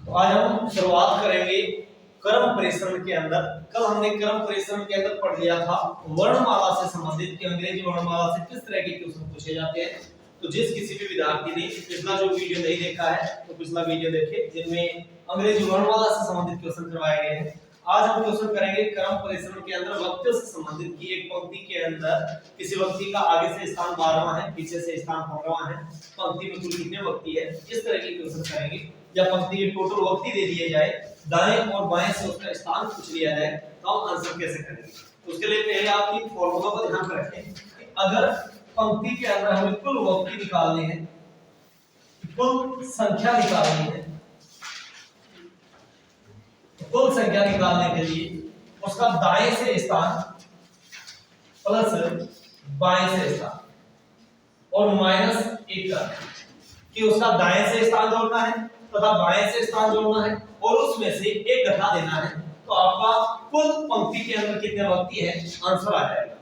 तो आज हम शुरुआत करेंगे क्रम प्रेषण के अंदर। कल हमने क्रम प्रेषण के अंदर पढ़ लिया था वर्णमाला से संबंधित कि अंग्रेजी वर्णमाला से किस तरह के क्वेश्चन पूछे जाते हैं। तो जिस किसी भी विद्यार्थी ने पिछला जो वीडियो नहीं देखा है तो पिछला वीडियो देखें जिनमें अंग्रेजी वर्णमाला से संबंधित क्वेश्चन करवाए गए हैं। आज हम क्वेश्चन करेंगे क्रम प्रेषण के अंदर वक्तों से संबंधित की एक पंक्ति के अंदर किसी व्यक्ति का आगे से स्थान 12वां है, पीछे से स्थान 15वां है, पंक्ति में कुल कितने व्यक्ति है, इस तरह के क्वेश्चन करेंगे। या पंक्ति के टोटल व्यक्ति दे दिए जाए, दाएं और बाएं से उसका स्थान पूछ लिया जाए तो हम आंसर कैसे करेंगे। तो उसके लिए पहले आप इन फॉर्मूला को ध्यान में रखें कि अगर पंक्ति के अंदर हमें कुल व्यक्ति निकालने हैं, कुल संख्या निकालनी है, कुल संख्या निकालने के लिए उसका दाएं से स्थान प्लस बाएं से स्थान और माइनस 1 करना है कि उसका दाएं से स्थान जोड़ना है तथा बाएं से स्थान जोड़ना है और उसमें से एक घटा देना है। तो आपका कुल पंक्ति के अंदर कितने व्यक्ति है आंसर आ जाएगा।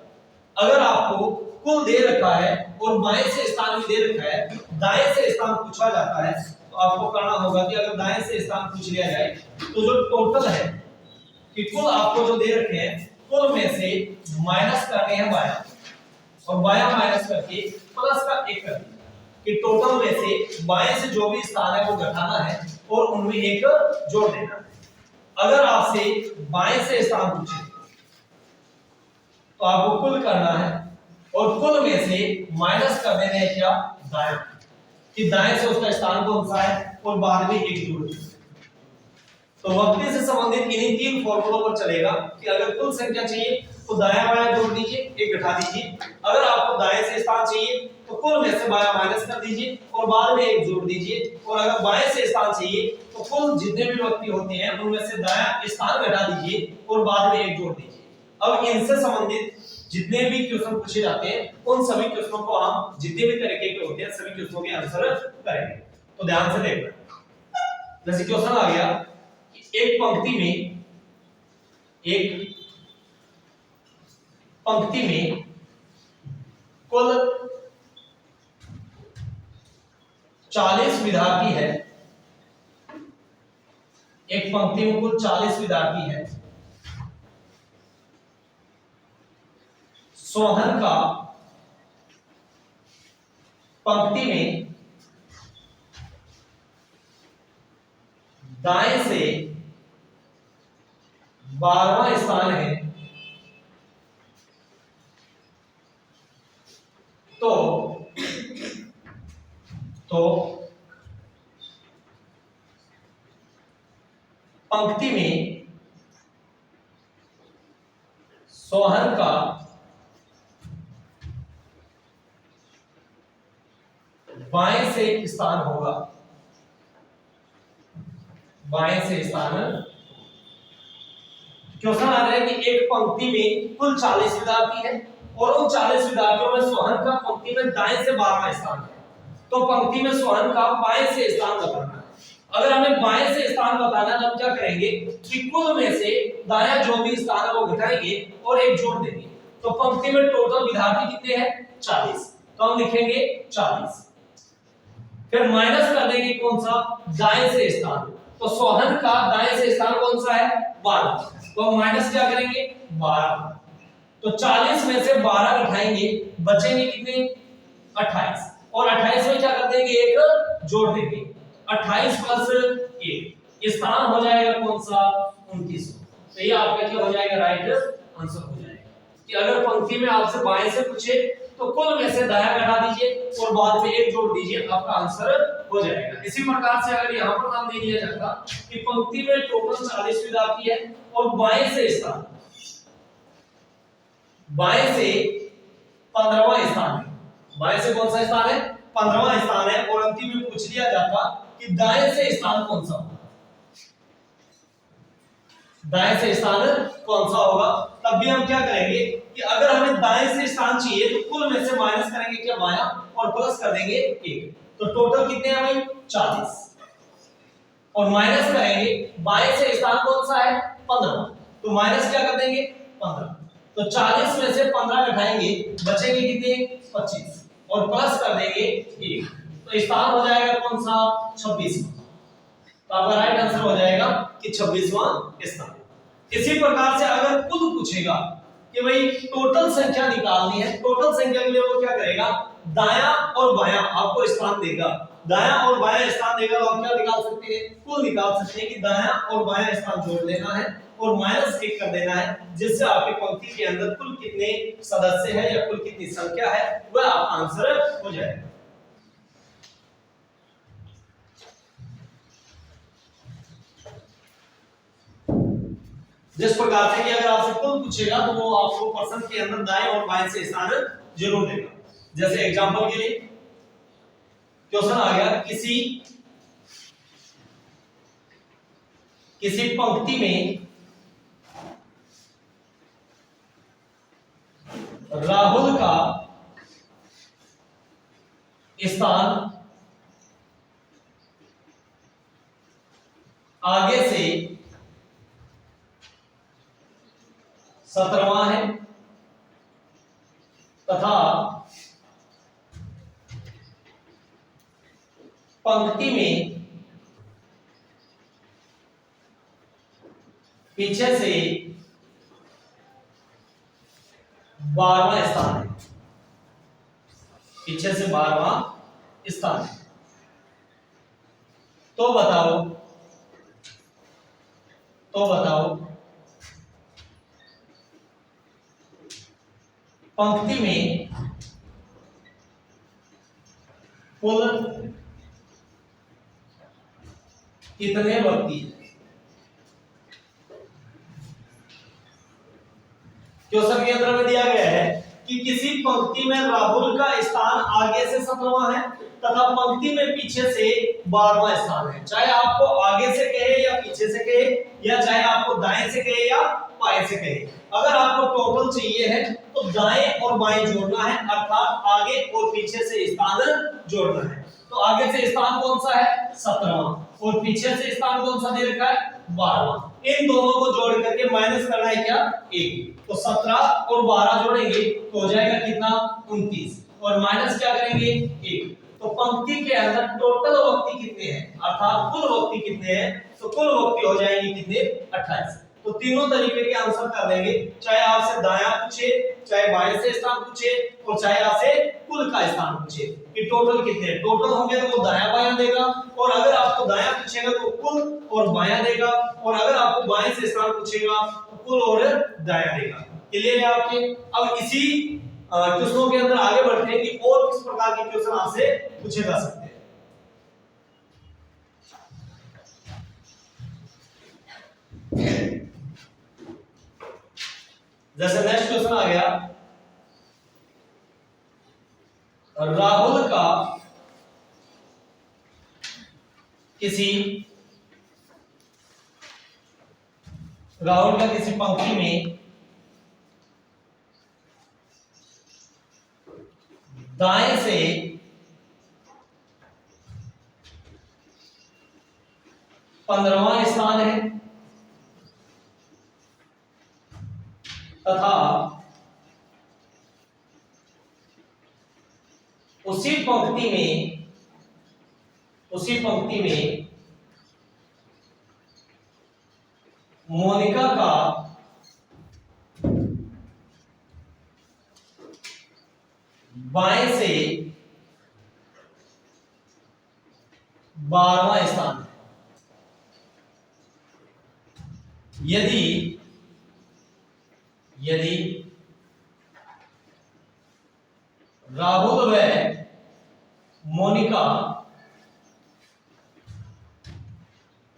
अगर आपको कुल दे रखा है और बाएं से स्थान भी दे रखा है, दाएं से स्थान पूछा जाता है तो आपको करना होगा कि अगर दाएं से स्थान पूछ लिया जाए तो जो टोटल है कि कुल आपको जो दे रखे हैं कुल में से माइनस करने हैं बायां और बायां माइनस करके प्लस का 1 कर दिया कि टोटल में से बाएं से जो भी स्थान है वो घटाना है और उनमें एक जोड़ देना है। अगर आपसे बाएं से स्थान पूछे तो आपको कुल करना है और कुल में से माइनस कर देना है क्या दाएं, कि दाएं से उसका स्थान कौन सा है और बाद में एक जोड़। तो वक्ती से संबंधित इन्हीं 3 फॉर्मूलों पर चलेगा कि अगर कुल संख्या चाहिए तो दायां बायां जोड़ दीजिए, एक घटा दीजिए। अगर आपको दाएं से स्थान चाहिए तो कुल में से बायां माइनस कर दीजिए और बाद में एक जोड़ दीजिए। और अगर बाएं से स्थान चाहिए तो कुल जितने भी व्यक्ति होते हैं उनमें से दायां स्थान घटा दीजिए और बाद में एक जोड़ दीजिए। अब इनसे संबंधित जितने भी क्वेश्चन पूछे जाते हैं उन सभी क्वेश्चनों को हम जितने भी तरीके के होते हैं सभी क्वेश्चनों के आंसर करेंगे। तो ध्यान से देखना। जैसे क्वेश्चन आ गया एक पंक्ति में कुल 40 विद्यार्थी है, एक पंक्ति में कुल 40 विद्यार्थी है। सोहन का पंक्ति में दाएं से 12वां स्थान है तो पंक्ति में सोहन का बाएं से स्थान होगा, बाएं से स्थान। क्वेश्चन आ रहा है कि एक पंक्ति में कुल 40 विद्यार्थी है और उन 40 विद्यार्थियों में सोहन का पंक्ति में दाएं से 12वां स्थान है। तो पंक्ति में सोहन का बाएं से स्थान बताना है। अगर हमें बाएं से स्थान बताना है तो हम क्या करेंगे कि कुल में से दायां जो भी स्थान है वो घटाएंगे और एक जोड़ देंगे। तो पंक्ति में टोटल विद्यार्थी कितने हैं 40, तो हम लिखेंगे 40। फिर माइनस कर देंगे कौन सा दाएं से स्थान, तो सोहन का दाएं से स्थान कौन सा है 12, तो माइनस क्या करेंगे 12। तो 40 में से 12 घटाएंगे बचेंगे कितने 28 और 28 में क्या कर देंगे एक जोड़ देंगे 28 प्लस 1 स्थान हो जाएगा कौन सा 29। तो ये आपका क्या हो जाएगा राइट आंसर हो जाएगा कि अगर पंक्ति में आपसे बाएं से पूछे तो कुल में से दायां घटा दीजिए और बाद में एक जोड़ दीजिए, आपका आंसर हो जाएगा। इसी प्रकार से अगर यहाँ पर नाम दे दिया जाता कि पंक्ति में टोटल 40 विद्यार्थी है और बाएं से स्थान, बाएं से 15वां स्थान है, बाएं से कौन सा स्थान है 15वां स्थान है और अंतिम में पूछ लिया जाता कि दाएं से स्थान कौन सा होगा, दाएं से स्थान कौन सा होगा। तब भी हम क्या करेंगे कि अगर हमें दाएं से स्थान चाहिए तो कुल में से माइनस करेंगे क्या बायां और प्लस कर देंगे 1। तो टोटल कितने हैं भाई 40 और माइनस करेंगे बाएं से स्थान कौन सा है 15, तो माइनस क्या कर देंगे 15। तो 40 में से 15 घटाएंगे बचेंगे कितने 25 और प्लस कर देंगे 1, तो स्थान हो जाएगा कौन सा 26। तो आपका राइट आंसर हो जाएगा कि 26वां स्थान। इसी प्रकार से अगर कुल पूछेगा कि भाई टोटल संख्या निकालनी है, टोटल संख्या के लिए वो क्या करेगा, दायां और बायां आपको स्थान देगा, दायां और बायां स्थान देगा तो हम क्या निकाल सकते हैं, कुल निकाल सकते हैं कि दायां और बायां स्थान जोड़ लेना है और -1 कर देना है, जिससे आपकी पंक्ति के अंदर कुल कितने सदस्य हैं या कुल कितनी संख्या है वह आपका आंसर हो जाएगा। जिस प्रकार से कि अगर आपसे कुल पूछेगा तो वो आपको प्रश्न के अंदर दाएं और बाएं से स्थान जरूर देगा। जैसे एग्जांपल के लिए क्वेश्चन आ गया, किसी पंक्ति में राहुल का स्थान आगे से 17वां है तथा पंक्ति में पीछे से 12वां स्थान है, पीछे से 12वां स्थान है। तो बताओ पंक्ति में कुल कितने व्यक्ति हैं। क्वेश्चन के अंदर में दिया गया है कि किसी पंक्ति में राहुल का स्थान आगे से 17वां है तथा पंक्ति में पीछे से 12वां स्थान है। चाहे आपको आगे से कहे या पीछे से कहे या चाहे आपको दाएं से कहे या बाएं से कहे, अगर आपको टोटल चाहिए है तो दाएं और बाएं जोड़ना है, अर्थात आगे और पीछे से स्थान जोड़ना है। तो आगे से स्थान कौन सा है, 17वां, और पीछे से स्थान कौन सा दे रखा है, 12वां। इन दोनों को जोड़ करके माइनस करना है क्या, 1। तो 17 और 12 जोड़ेंगे तो हो जाएगा कितना, 29, और माइनस क्या करेंगे, 1। तो पंक्ति के अंदर टोटल व्यक्ति कितने हैं, अर्थात कुल व्यक्ति कितने हैं, तो कुल व्यक्ति हो जाएंगे कितने, 28। तो तीनों तरीके के आंसर कर देंगे, चाहे आपसे दायां पूछे, चाहे बाएं से स्थान पूछे, और चाहे आपसे कुल का स्थान पूछे कि टोटल कितने, टोटल होंगे तो वो दायां बायां देगा, और अगर आपको दायां पूछेगा तो कुल और बायां देगा, और अगर आपको बाएं से स्थान पूछेगा तो कुल और दायां देगा। क्लियर है आपके। अब इसी क्वेश्चनों के अंदर आगे बढ़ते हैं कि और किस प्रकार के क्वेश्चन आपसे पूछे जा सकते हैं। जैसे नेक्स्ट क्वेश्चन आ गया, राहुल का किसी पंक्ति में दाएं से 15वां स्थान है तथा उसी पंक्ति में मोनिका का बाएं से 12वां स्थान है। यदि राहुल व मोनिका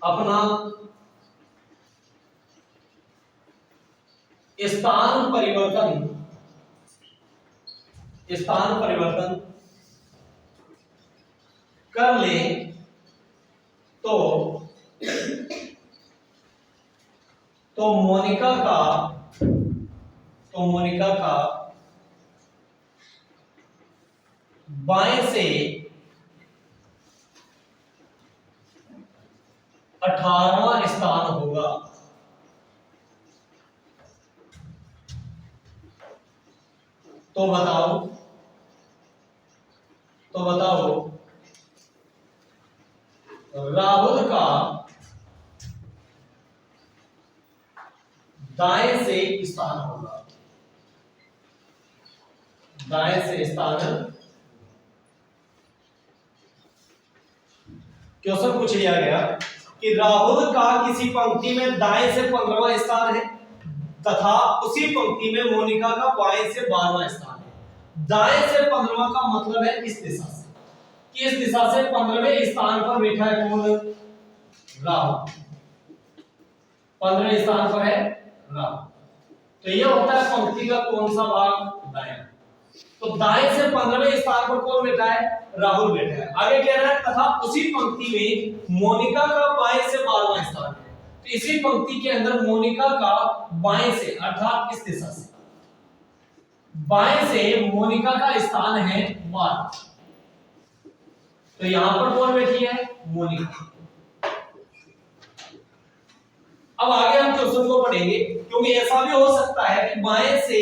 अपना स्थान परिवर्तन कर ले तो मोनिका का बाएं से 18वां स्थान होगा। तो बताओ राहुल का दाएं से स्थान होगा, दाएं से स्थान। क्वेश्चन पूछ लिया गया कि राहुल का किसी पंक्ति में दाएं से 15वां स्थान है तथा उसी पंक्ति में मोनिका का बाएं से 12वां स्थान है। दाएं से 15वां का मतलब है इस दिशा से, कि इस दिशा से 15वें स्थान पर बैठा है कौन? राहुल। 15वें स्थान पर है राहुल। तो यह होता है पंक्ति का कौन सा भाग? दायां। तो दाएं से 15वें स्थान पर कौन बैठा है? राहुल बैठा है। आगे कह रहा है तथा उसी पंक्ति में मोनिका का बाएं से 12वां स्थान है। तो इसी पंक्ति के अंदर मोनिका का बाएं से अर्थात इस दिशा से बाएं से मोनिका का स्थान है 12। तो यहां पर कौन बैठी है? मोनिका। अब आगे हम क्वेश्चन को पढ़ेंगे, क्योंकि ऐसा भी हो सकता है कि बाएं से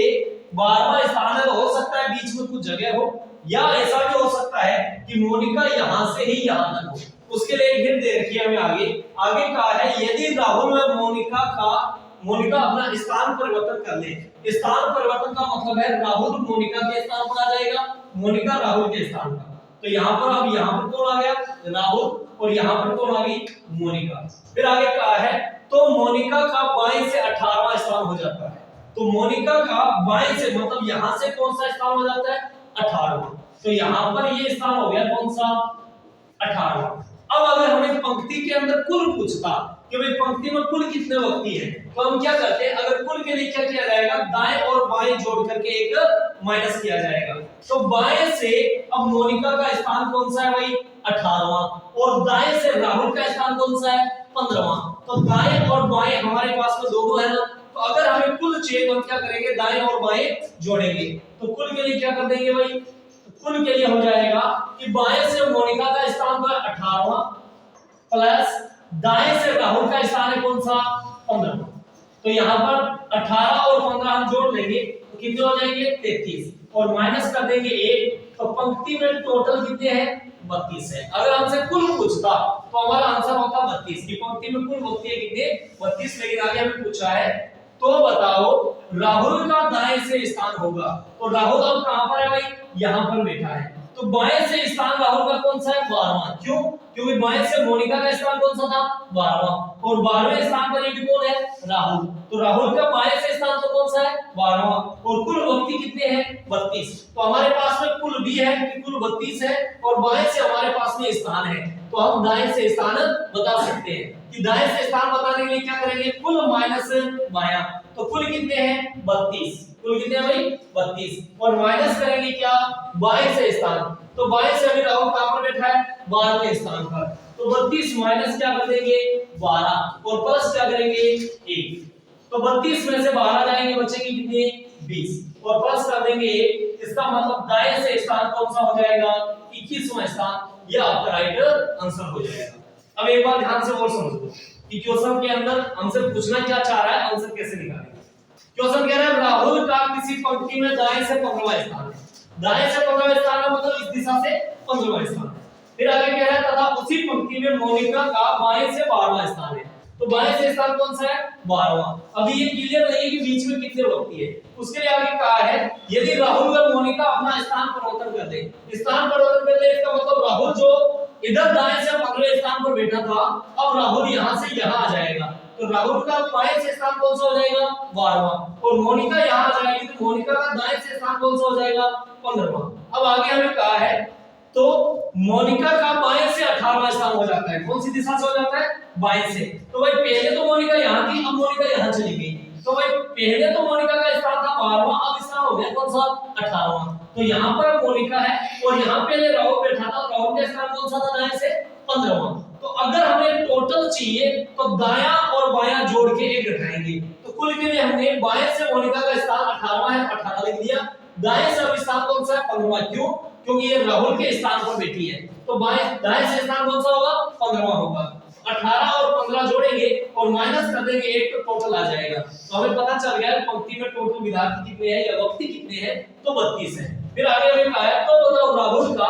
12वां स्थान है, तो हो सकता है बीच में कुछ जगह हो, या ऐसा भी हो सकता है कि मोनिका यहां से ही यहां तक हो। उसके लिए एक हिंट दे रखी है हमें आगे कहा है यदि राहुल व मोनिका अपना स्थान परिवर्तन कर ले। स्थान परिवर्तन का मतलब है राहुल मोनिका के स्थान पर आ जाएगा, मोनिका राहुल के स्थान पर। तो यहां पर अब यहां पर कौन आ गया? राहुल। और यहां पर कौन आ गई? मोनिका। फिर आगे कहा है तो मोनिका का बाएं से 18वां स्थान हो जाता है। तो मोनिका का बाएं से मतलब यहां से कौन सा स्थान हो जाता है? 18वां। तो यहां पर ये स्थान हो गया कौन सा? 18वां। अब अगर हमें पंक्ति के अंदर कुल पूछता कि भाई पंक्ति में कुल कितने व्यक्ति हैं, तो हम क्या करते हैं? अगर कुल के लिए क्या किया जाएगा? दाएं और बाएं जोड़ करके एक माइनस किया जाएगा। तो बाएं से अब मोनिका का स्थान कौन सा है भाई? 18वां। और दाएं से राहुल का स्थान कौन सा है? 15वां। तो दाएं और बाएं हमारे पास में दोनों है ना, तो अगर हमें कुल चाहिए तो हम क्या करेंगे? दाएं और बाएं जोड़ेंगे। तो कुल के लिए क्या कर देंगे भाई? तो कुल के लिए हो जाएगा कि बाएं से मोनिका का स्थान तो 18वां प्लस दाएं से राहुल का स्थान है कौन सा? 15वां। तो यहां पर 18 और 15 हम जोड़ लेंगे तो कितने हो जाएंगे? 33। और माइनस कर देंगे 1। तो पंक्ति में टोटल कितने हैं? 32 है। अगर हमसे कुल पूछता तो हमारा आंसर होता 32 की पंक्ति में कुल व्यक्ति है कितने? 32। लेकिन आगे हमें पूछा है तो बताओ राहुल का दाएं से स्थान होगा। तो राहुल अब कहां पर है भाई? यहां पर बैठा है। तो बाएं से स्थान राहुल का कौन सा है? 12वां। क्यों? क्योंकि बाएं से मोनिका का स्थान कौन सा था? 12वां। और 12वें स्थान पर ये भी कौन है? राहुल। तो राहुल का बाएं से स्थान तो कौन सा है? 12वां। और कुल व्यक्ति कितने हैं? 32। तो हमारे पास में कुल भी है कि कुल 32 है, और बाएं से हमारे पास में स्थान है, तो हम दाएं से स्थान बता सकते हैं। कि दाएं से स्थान बताने के लिए क्या करेंगे? कुल माइनस बायां। तो कुल कितने हैं? 32। कुल कितने हैं भाई? 32। और माइनस करेंगे क्या? बाएं से स्थान। तो बाएं से अभी राहुल कहां पर बैठा है? 12वें स्थान पर। तो 32 माइनस क्या कर देंगे? 12। और प्लस क्या करेंगे? 1। तो 32 में से 12 जाएंगे, बचेंगे कितने? 20। और प्लस कर देंगे 1। इसका मतलब दाएं से स्थान कौन सा हो जाएगा? 21वां स्थान। यह आपका राइट आंसर हो जाएगा। अब एक बार ध्यान से और समझो कि क्वेश्चन के अंदर हमसे पूछना क्या चाह रहा है, आंसर कैसे निकालेंगे। क्वेश्चन कह रहा है राहुल का किसी पंक्ति में दाएं से 15वां स्थान है। दाएं से 15वां स्थान है मतलब इस दिशा से 15वां स्थान है। फिर आगे कह रहा है तथा उसी पंक्ति में मोनिका का बाएं से 12वां स्थान है। तो बाएं से स्थान कौन सा है? 12वां। अभी ये क्लियर नहीं है कि बीच में कितने व्यक्ति है। उसके लिए आगे कहा है यदि राहुल और मोनिका अपना स्थान परिवर्तन कर दे। स्थान परिवर्तन कर दे इसका मतलब राहुल जो इधर दाएं से 15वें स्थान पर बैठा था, अब राहुल यहां से यहां आ जाएगा। तो राहुल का बाएं से स्थान कौन सा हो जाएगा? 12वां। और मोनिका यहां आ जाएगी तो मोनिका का दाएं से स्थान कौन सा हो जाएगा? 15वां। अब आगे हमें कहा है तो मोनिका का बाएं से 18वां स्थान हो जाता है। कौन सी दिशा से हो जाता है? बाएं से। तो भाई पहले तो मोनिका यहां थी, अब मोनिका यहां चली गई। तो भाई पहले तो मोनिका का स्थान था 12वां, अब स्थान हो गया कौन सा? 18वां। तो यहां पर मोनिका है और यहां पहले राहुल बैठा था, राहुल का स्थान कौन सा था? दाएं से 15वां। तो अगर हमें टोटल चाहिए तो दायां और बायां जोड़ के एक घटाएंगे। तो कुल के लिए हमने बाएं से मोनिका का स्थान 18वां है, 18 लिख दिया। दाएं से अब स्थान कौन सा है? 15वां। क्यों? क्योंकि ये राहुल के स्थान पर बैठी है। तो दाएं से स्थान कौन सा होगा? 15वां होगा। 18 और 15 जोड़ेंगे और माइनस कर देंगे 1 तो टोटल आ जाएगा। तो हमें पता चल गया पंक्ति में टोटल विद्यार्थी कितने हैं या व्यक्ति कितने हैं? तो 32 है। फिर आगे हमें कहा है तो बताओ राहुल का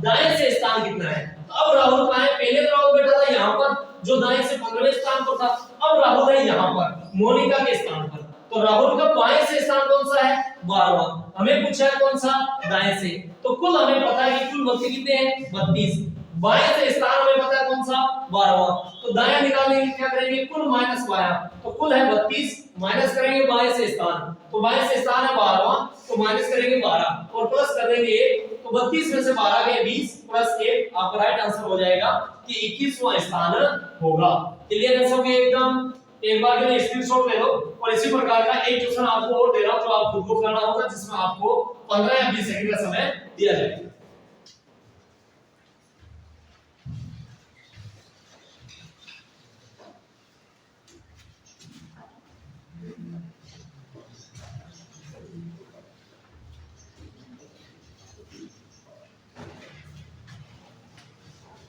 दाएं से स्थान कितना है? तो अब राहुल कहां है? पहले तो राहुल बैठा था यहां पर जो दाएं से 15वें स्थान पर था, अब राहुल है यहां पर मोनिका के स्थान पर। तो राहुल का बाएं से स्थान कौन सा है? 12वां। हमें पूछा है कौन सा? दाएं से। तो कुल हमें पता है कि कुल भक्ति कितने हैं? 32। बाएं से स्थान हमें पता है कौन सा? 12वां। तो दायां निकालेंगे, क्या करेंगे? कुल माइनस बायां, तो कुल है 32, माइनस करेंगे बाएं से स्थान, तो बाएं से स्थान है 12वां, तो माइनस करेंगे 12 और प्लस कर देंगे 1, तो 32 में से 12 गए 20 प्लस 1, आपका राइट आंसर हो जाएगा कि 21वां स्थान होगा। क्लियर है सबके एकदम? एक बार के लिए स्क्रीनशॉट ले लो और इसी प्रकार का एक क्वेश्चन आपको और दे रहा हूं जो आप खुद को करना होगा, जिसमें आपको 15 या 20 सेकंड का समय दिया जाएगा।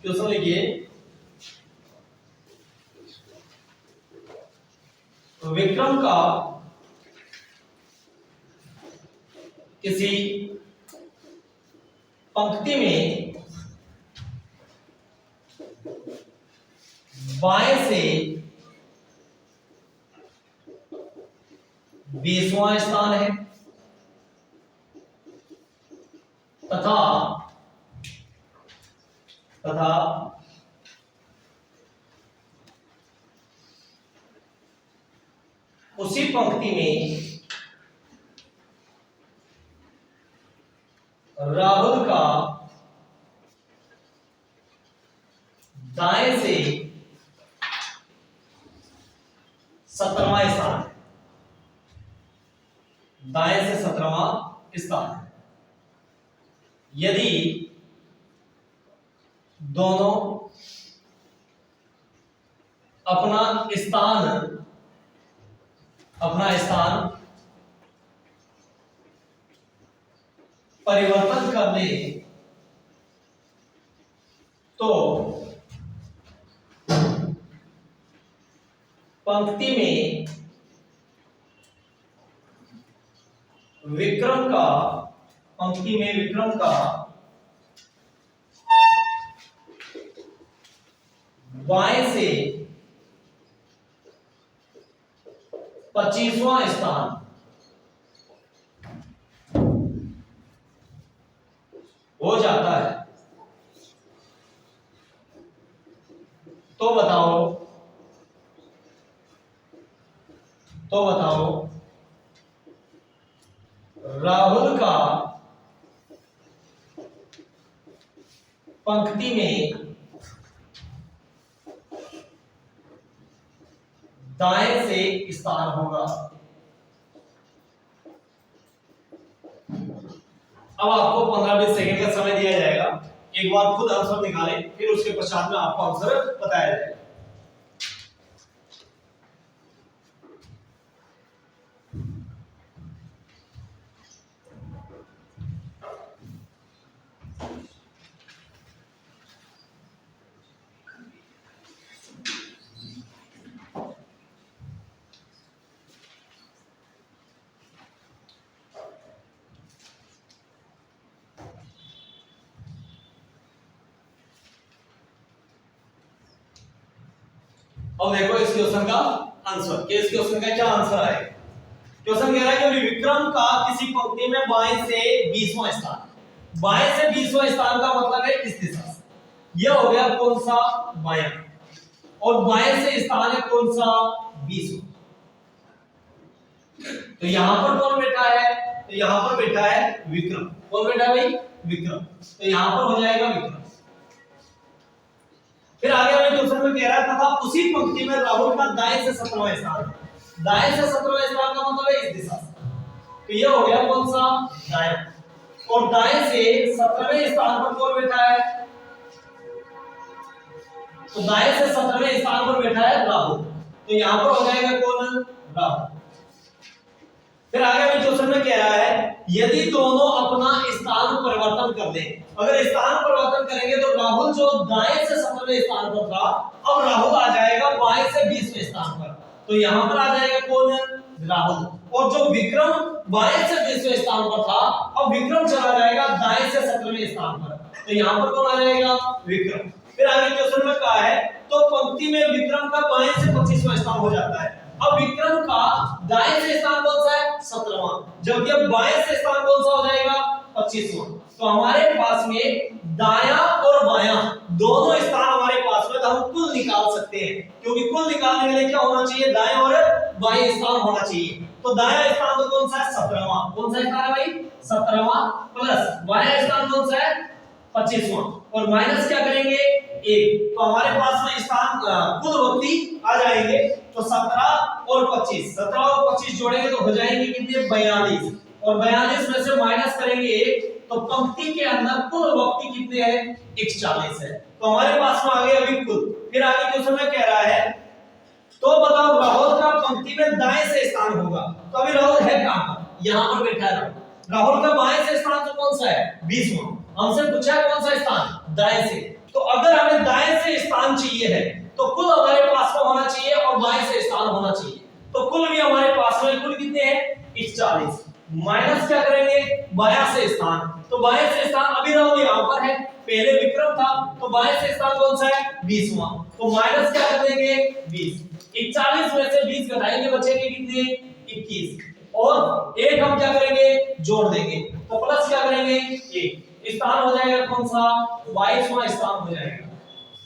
क्वेश्चन लिखिए, विक्रम का किसी पंक्ति में बाएं से 20वां स्थान है तथा उसी पंक्ति में राहुल का दाएं से 17वां स्थान है, दाएं से 17वां स्थान है। यदि दोनों अपना स्थान परिवर्तन कर ले तो पंक्ति में विक्रम का बाएं से 25वां स्थान हो जाता है। तो बताओ राहुल का पंक्ति में दाएं से स्थान होगा। अब आपको 15-20 सेकंड का समय दिया जाएगा, एक बार खुद आंसर निकालें, फिर उसके पश्चात में आपको आंसर बताया जाएगा। अब देखो इस क्वेश्चन का आंसर, कि इस क्वेश्चन का क्या आंसर आएगा। क्वेश्चन कह रहा है कि विक्रम का किसी पंक्ति में बाएं से 20वां स्थान, बाएं से 20वां स्थान का मतलब है इस दिशा से, यह हो गया कौन सा? बायां, और बाएं से स्थान है कौन सा? 20वां। तो यहां पर कौन बैठा है? तो यहां पर बैठा है विक्रम। कौन बैठा है भाई? विक्रम। तो यहां पर हो जाएगा विक्रम। फिर आगे वाले क्वेश्चन में कह रहा था उसी पंक्ति में राहुल का दाएं से 17वां स्थान, दाएं से 17वां स्थान का मतलब है इस दिशा से, तो ये हो गया कौन सा? दाएं। और दाएं से 17वें स्थान पर कौन बैठा है? तो दाएं से 17वें स्थान पर बैठा है राहुल, तो यहां पर हो जाएगा कौन? राहुल। फिर आगे वाले क्वेश्चन में कह रहा है यदि दोनों अपना स्थान परिवर्तन कर दें, अगर स्थान परिवर्तन करेंगे तो राहुल जो दाएं से 17वें स्थान पर था, अब राहुल आ जाएगा बाएं से 20वें स्थान पर, तो यहां पर आ जाएगा कौन? राहुल। और जो विक्रम बाएं से 20वें स्थान पर था, अब विक्रम चला जाएगा दाएं से 17वें स्थान पर, तो यहां पर कौन आ जाएगा? विक्रम। फिर आगे क्वेश्चन में कहा है तो पंक्ति में विक्रम का बाएं से 25वां स्थान हो जाता है। अब विक्रम का दाएं से स्थान कौन सा है 17वां, जबकि अब बाएं से स्थान कौन सा हो जाएगा 25वां। तो हमारे पास में दायां और बायां दोनों स्थान हमारे पास में, हम कुल निकाल सकते हैं, क्योंकि कुल निकालने के लिए क्या होना चाहिए, दाएं और बाएं स्थान होना चाहिए। तो दायां स्थान तो कौन सा है 17वां, कौन सा स्थान है भाई 17वां, प्लस बायां स्थान कौन सा है 25वां, और माइनस क्या करेंगे 1। तो हमारे पास में स्थान कुल व्यक्ति आ जाएंगे। तो 17 और 25, 17 और 25 जोड़ेंगे तो हो जाएंगे कितने 42, और 42 में से माइनस करेंगे 1, तो पंक्ति के अंदर कुल व्यक्ति कितने हैं 41 है। तो हमारे पास में आ गए अभी कुल। फिर आगे क्वेश्चन में कह रहा है तो बताओ राहुल का पंक्ति में दाएं से स्थान होगा। तो अभी राहुल है कहां पर, यहां पर बैठा है राहुल का बाएं से स्थान तो कौन सा है 20वां, हमसे पूछा है कौन सा स्थान दाएं से। तो अगर हमें दाएं से स्थान चाहिए है तो कुल हमारे पास में होना चाहिए और बाएं से स्थान होना चाहिए। तो कुल भी हमारे पास में कुल कितने हैं 41, माइनस क्या करेंगे बायां से स्थान। तो बाएं से स्थान अभी राहुल यहां पर है, पहले विक्रम था, तो बाएं से स्थान कौन सा है 20वां। तो माइनस क्या कर देंगे 20, 41 में से 20 घटाएंगे बचेंगे कितने 21, और एक हम क्या करेंगे जोड़ देंगे, तो प्लस क्या करेंगे 1, स्थान हो जाएगा कौन सा 22वां स्थान हो जाएगा।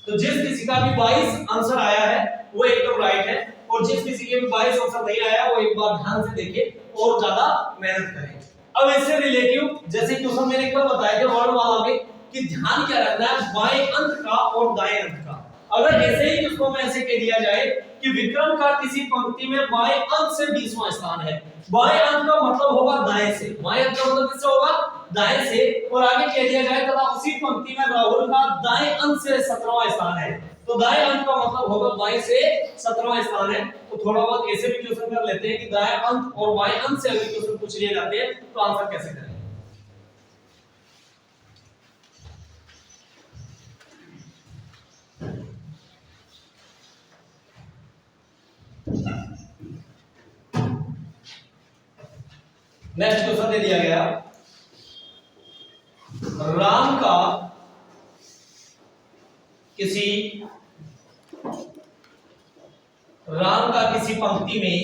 तो जिस किसी का भी 22 आंसर आया है वो एकदम राइट है, और जिस किसी के भी 22 आंसर नहीं आया वो एक बार ध्यान से देखें और ज्यादा मेहनत करें। अब इससे रिलेटिव जैसे क्वेश्चन मैंने एक बार बताया था वर्णमाला में कि ध्यान क्या रखना है बाएं अंत का और दाएं अंत का। अगर ऐसे ही उसको में ऐसे कह दिया जाए कि विक्रम का किसी पंक्ति में बाएं अंत से 20वां स्थान है, बाएं अंत का मतलब होगा दाएं से, बाएं अंत का मतलब किससे होगा दाएं से, और आगे कह दिया जाए तथा उसी पंक्ति में राहुल का दाएं अंत से 17वां स्थान है, तो दाएं अंत का मतलब होगा बाएं से 17वां स्थान है। तो थोड़ा बहुत ऐसे भी क्वेश्चन कर लेते हैं कि दाएं अंत और बाएं अंत से अगर क्वेश्चन पूछ लिए जाते हैं तो आंसर कैसे करें। नेक्स्ट क्वेश्चन दे दिया गया राम का किसी पंक्ति में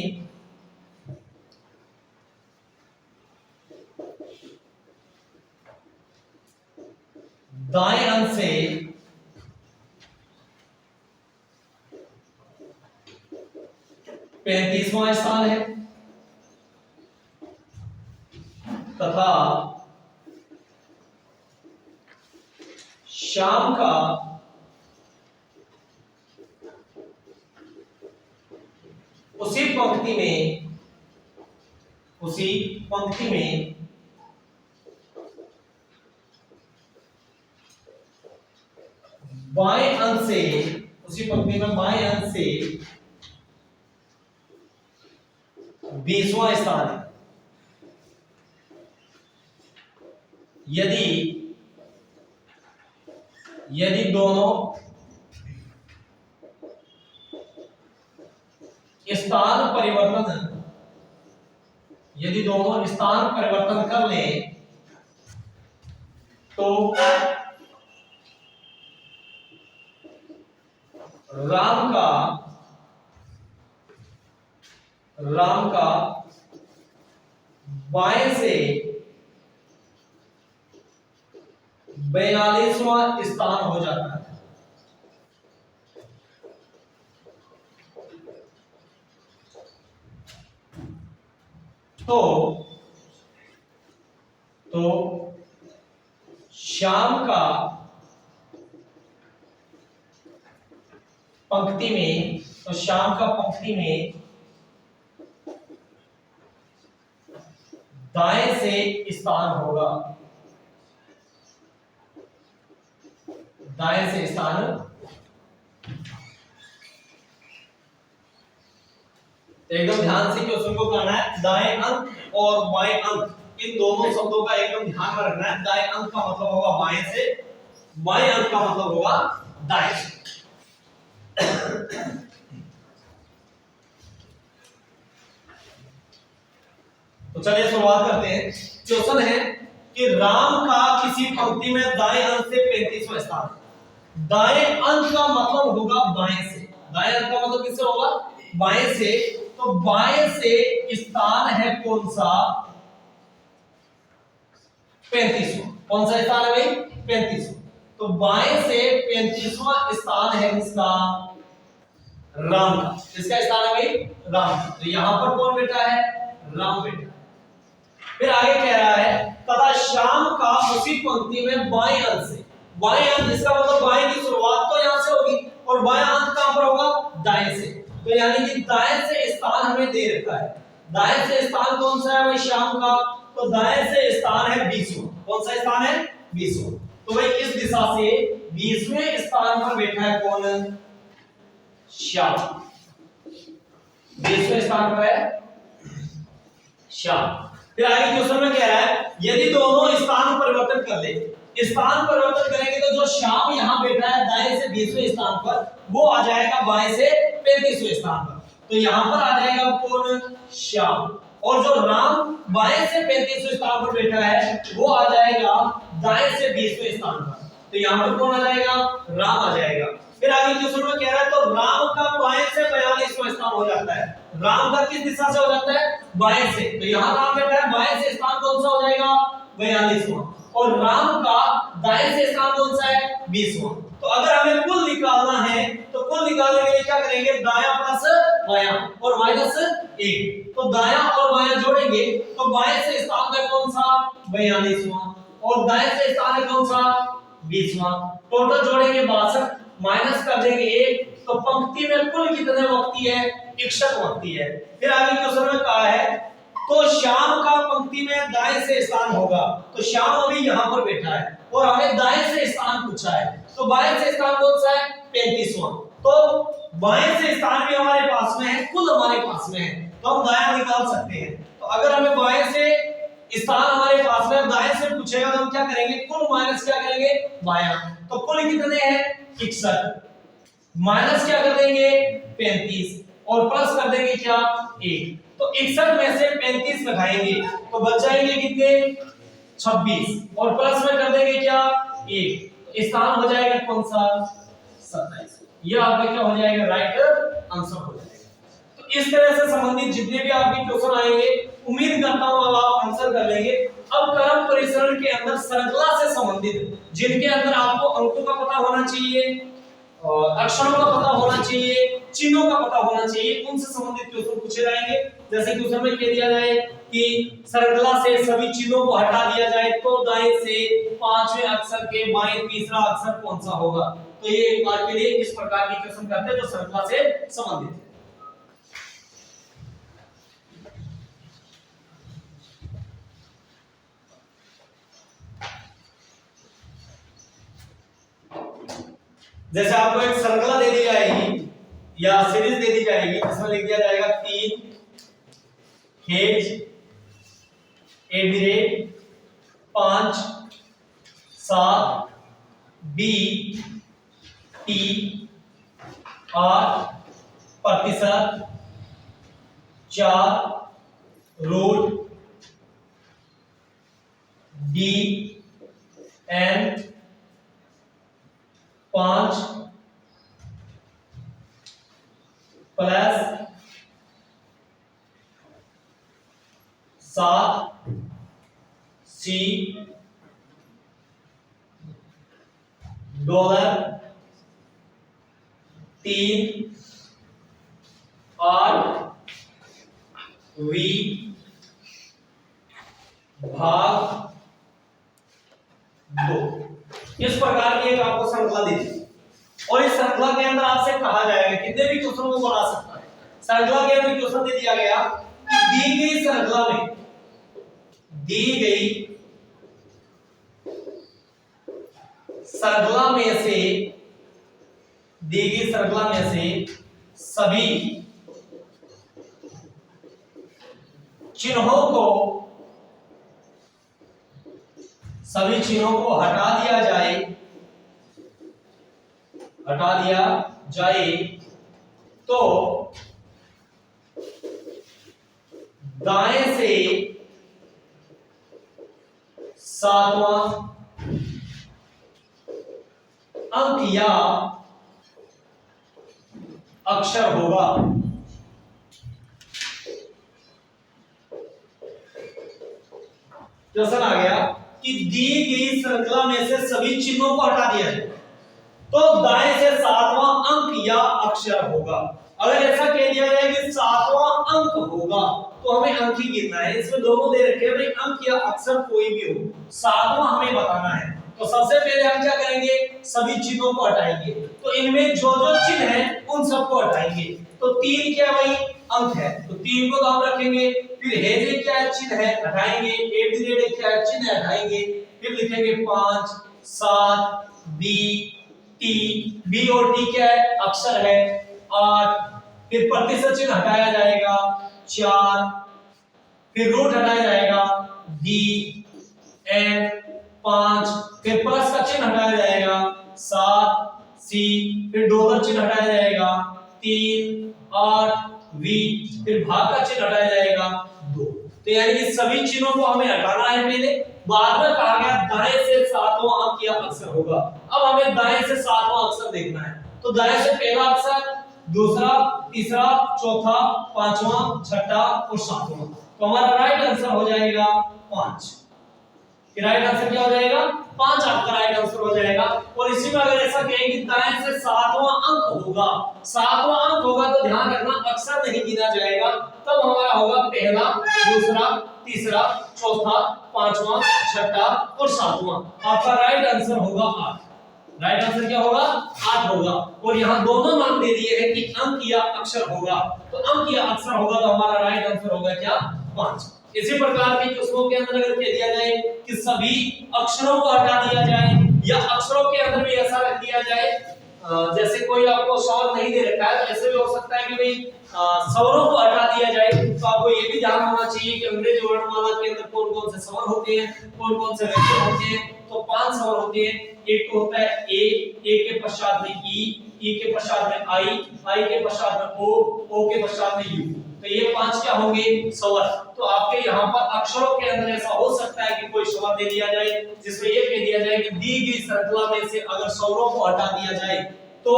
दाएं अंत से 35वां स्थान है तथा श्याम का उसी पंक्ति में बाएं अंत से, उसी पंक्ति में बाएं अंत से 20वां स्थान है। यदि दोनों स्थान परिवर्तन कर लें तो राम का बाएं से 42वां स्थान हो जाता है। तो श्याम का पंक्ति में दाएं से स्थान होगा, दाएं से स्थान एकदम ध्यान से क्वेश्चन को करना है। दाएं अंत और बाएं अंत इन दोनों शब्दों का एकदम ध्यान में रखना है। दाएं अंत का मतलब होगा बाएं से, बाएं अंत का मतलब होगा दाएं से। तो चलिए शुरुआत करते हैं। क्वेश्चन है कि राम का किसी पंक्ति में दाएं अंत से 35वां स्थान है। दाएं अंत का मतलब होगा बाएं से, दाएं अंत का मतलब किससे होगा बाएं से। तो बाएं से स्थान है कौन सा? 35वां। कौन सा स्थान है भाई? 35वां। तो बाएं से 35वां स्थान है किसका? राम का। किसका स्थान है भाई? राम का। तो यहां पर कौन बैठा है? राम बैठा है। फिर आगे कह रहा है तथा श्याम का उसी पंक्ति में बाएं अंत से, बाएं अंत इसका मतलब बाएं की शुरुआत तो यहां से होगी और बाएं अंत कहां पर होगा? दाएं से। तो यानी कि दाएं से स्थान हमें दे रखा है। दाएं से स्थान कौन सा है भाई श्याम का? तो दाएं से स्थान है 20वां। कौन सा स्थान है? 20वां। तो भाई इस दिशा से 20वें स्थान पर बैठा है कौन? श्याम। 20वें स्थान पर है श्याम। फिर आगे क्वेश्चन में कह रहा है यदि दोनों स्थान परिवर्तन कर ले, स्थान परिवर्तन करेंगे तो जो श्याम यहां बैठा है दाएं से 20वें स्थान पर, वो आ जाएगा बाएं से 35वें स्थान पर। तो यहां पर आ जाएगा कौन? श्याम। और जो राम बाएं से 35वें स्थान पर बैठा है वो आ जाएगा दाएं से 20वें स्थान पर। तो यहां पर कौन आ जाएगा? राम आ जाएगा। फिर आगे क्वेश्चन में कह रहा है तो राम का बाएं से 42वां स्थान हो जाता है। राम का किस दिशा से हो जाता है? बाएं से। तो यहां राम बैठा है, बाएं से स्थान कौन सा हो जाएगा? 42वां। और राम का दाएं से स्थान कौन सा है? 20वां। तो अगर हमें कुल निकालना है तो कुल निकालने के लिए क्या करेंगे? दायां प्लस बायां और माइनस 1। तो दायां और बायां जोड़ेंगे तो बाएं से स्थान है कौन सा? 42वां। और दाएं से स्थान है कौन सा? 20वां। टोटल जोड़ेंगे 62, माइनस कर देंगे 1। तो पंक्ति में कुल कितने वक्ती है? 61 वक्ती है। फिर आगे क्वेश्चन में कहा है तो श्याम का पंक्ति में दाएं से स्थान होगा। तो श्याम अभी यहां पर बैठा है और हमें दाएं से स्थान पूछा है। तो बाएं से स्थान कौन सा है? 35वां। तो बाएं से स्थान भी हमारे पास में है, कुल हमारे पास में है, तो हम दायां निकाल सकते हैं। तो अगर हमें बाएं से स्थान हमारे पास में दाएं से पूछेगा तो हम क्या करेंगे? कुल माइनस क्या करेंगे? बायां। तो कुल कितने हैं? 61। माइनस क्या कर देंगे? 35 और प्लस कर देंगे क्या? 1। तो 61 में से 35 लगाएंगे तो बच जाएंगे कितने? 26 और प्लस में कर देंगे क्या? 1। तो स्थान हो जाएगा कौन सा? 27। ये आपका क्या हो जाएगा? राइट आंसर हो जाएगा। तो इस तरह से संबंधित जितने भी आपके क्वेश्चन आएंगे उम्मीद करता हूं अब आप आंसर कर लेंगे। अब क्रम परिसरण के अंदर श्रृंखला से संबंधित जिनके अंदर आपको अंकों का पता होना चाहिए और अक्षरों का पता होना चाहिए, चिन्हों का पता होना चाहिए, उनसे संबंधित क्वेश्चन पूछे जाएंगे। जैसे क्वेश्चन में कह दिया जाए कि श्रृंखला से सभी चिन्हों को हटा दिया जाए तो दाएं से 5वें अक्षर के बाएं तीसरा अक्षर कौन सा होगा। तो ये एक बार के लिए इस प्रकार के क्वेश्चन करते हैं जो श्रृंखला से संबंधित है। जैसे आपको एक श्रृंखला दे दी जाएगी या सीरीज दे दी जाएगी जिसमें लिख दिया जाएगा 3 खेज 5 7 बी टी आर प्रतिशत 4 root D N 5 plus 7 C $3 8 V भाग 2। इस प्रकार की एक आपको श्रृंखला दी थी और इस श्रृंखला के अंदर आपसे कहा जाएगा कितने भी क्वेश्चन को बना सकता है। श्रृंखला के अंदर क्वेश्चन दे दिया गया कि दी गई श्रृंखला में सभी चिन्हों को हटा दिया जाए तो दाएं से 7वां अंक या अक्षर होगा। क्वेश्चन आ गया कि दी गई श्रृंखला में से सभी चिन्हों को हटा दिया जाए तो दाएं से सातवां अंक या अक्षर होगा। अगर ऐसा कह दिया जाए कि सातवां अंक होगा तो हमें अंक ही गिनना है। इसमें दोनों दे रखे हैं भाई, अंक या अक्षर कोई भी हो, सातवां हमें बताना है। तो सबसे पहले हम क्या करेंगे, सभी चिन्हों को हटाएंगे। तो इनमें जो जो चिन्ह है उन सबको हटाएंगे। तो 3 क्या भाई अंक है, तो 3 को तो हम रखेंगे। फिर हेजे क्या है, चिन्ह है, हटाएंगे। एट क्या है, चिन्ह है, हटाएंगे। फिर लिखेंगे 5 7 बी टी, बी और टी क्या है, अक्षर है। 8 फिर प्रतिशत चिन्ह हटाया जाएगा 4, फिर रूट हटाया जाएगा डी एन 5, फिर प्लस का चिन्ह हटाया जाएगा 7 सी, फिर डॉलर चिन्ह हटाया जाएगा 3 8 वी, फिर भाग का चिन्ह हटाया जाएगा 2। तो यानी कि सभी चिन्हों को हमें हटाना है पहले, बाद में कहा गया दाएं से सातवां अंक या अक्षर होगा। अब हमें दाएं से सातवां अक्षर देखना है। तो दाएं से पहला अक्षर, दूसरा, तीसरा, चौथा, पांचवा, छठा और सातवां। तो हमारा राइट आंसर हो जाएगा 5। राइट आंसर क्या हो जाएगा, 5 आपका राइट आंसर हो जाएगा। और इसी में अगर ऐसा कहें कि दाएं से सातवां अंक होगा, सातवां अंक होगा तो ध्यान रखना अक्षर नहीं गिना जाएगा, तब हमारा होगा पहला, दूसरा, तीसरा, चौथा, पांचवा, छठा और सातवां। आपका राइट आंसर होगा 8। राइट आंसर क्या होगा, 8 होगा। और यहाँ दोनों मान दे दिए हैं कि अंक या अक्षर होगा, तो अंक या अक्षर होगा तो हमारा राइट आंसर होगा क्या, 5। इसी प्रकार के क्वेश्चनों के अंदर अगर कह दिया जाए कि सभी अक्षरों को हटा दिया जाए, या अक्षरों के अंदर भी ऐसा रख दिया जाए, जैसे कोई आपको स्वर नहीं दे रखा है, ऐसे भी हो सकता है कि भाई स्वरों को हटा दिया जाए। तो आपको ये भी ध्यान होना चाहिए कि अंग्रेजी वर्णमाला के अंदर कौन कौन से स्वर होते हैं, कौन कौन से व्यंजन होते हैं। तो 5 स्वर होते हैं। एक तो होता है ए के पश्चात में ई के पश्चात में आई के पश्चात में ओ के पश्चात में यू। तो ये 5 क्या होंगे, स्वर। तो आपके यहाँ पर अक्षरों के अंदर ऐसा हो सकता है कि कोई स्वर दे दिया जाए जिसमें ये कह दिया जाए कि दी गई श्रृंखला में से अगर स्वरों को हटा दिया जाए तो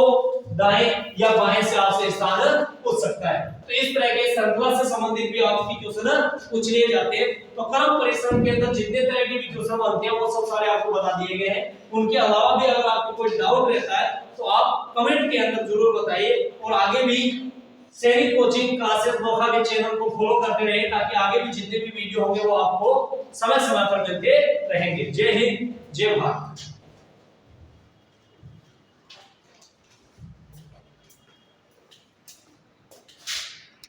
दाएं या बाएं से आपसे स्थान पूछ सकता है। तो इस तरह के श्रृंखला से संबंधित भी आपकी क्वेश्चन पूछ लिए जाते हैं। तो क्रम परिश्रम के अंदर जितने तरह के भी क्वेश्चन बनते हैं वो सब सारे आपको बता दिए गए हैं। उनके अलावा भी अगर आपको कोई डाउट रहता है तो आप कमेंट के अंदर जरूर बताइए। और आगे भी सैनिक कोचिंग क्लासेस नोखा के चैनल को फॉलो करते रहें ताकि आगे भी जितने भी वीडियो होंगे वो आपको समय समय पर मिलते रहेंगे। जय हिंद, जय भारत।